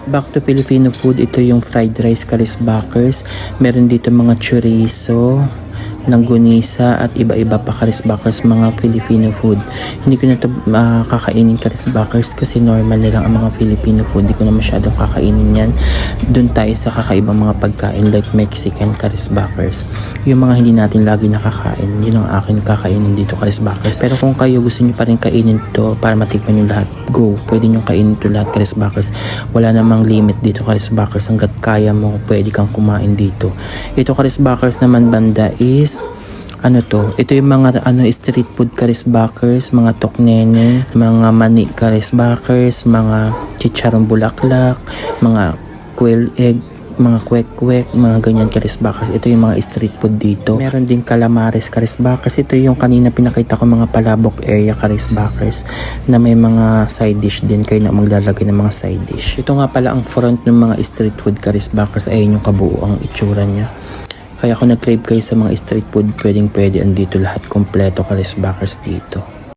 Back to Filipino food, ito yung fried rice karisbakers. Meron dito mga chorizo, langgunisa at iba-iba pa karisbakers, mga Filipino food. Hindi ko na ito kakainin karisbakers kasi normal na lang ang mga Filipino food. Hindi ko na masyadong kakainin yan. Doon tayo sa kakaibang mga pagkain like Mexican karisbakers. Yung mga hindi natin lagi nakakain, yun ang akin kakainin dito karisbakers. Pero kung kayo gusto nyo pa rin kainin to para matikman yung lahat, go. Pwede nyo kainin to lahat karisbakers. Wala namang limit dito karisbakers. Hanggat kaya mo, pwede kang kumain dito. Ito karisbakers naman banda is ito yung mga street food karisbakers, mga toknene, mga mani karisbakers, mga chicharong bulaklak, mga quail egg, mga kwek-kwek, mga ganyan karisbakers. Ito yung mga street food dito. Meron din calamares karisbakers. Ito yung kanina pinakita ko mga palabok area karisbakers na may mga side dish din. Kayo na maglalagay ng mga side dish. Ito nga pala ang front ng mga street food karisbakers. Ayun yung kabuuang itsura niya. Kaya kung nag-crave kayo sa mga street food, pwedeng andito lahat kompleto karisbakers dito.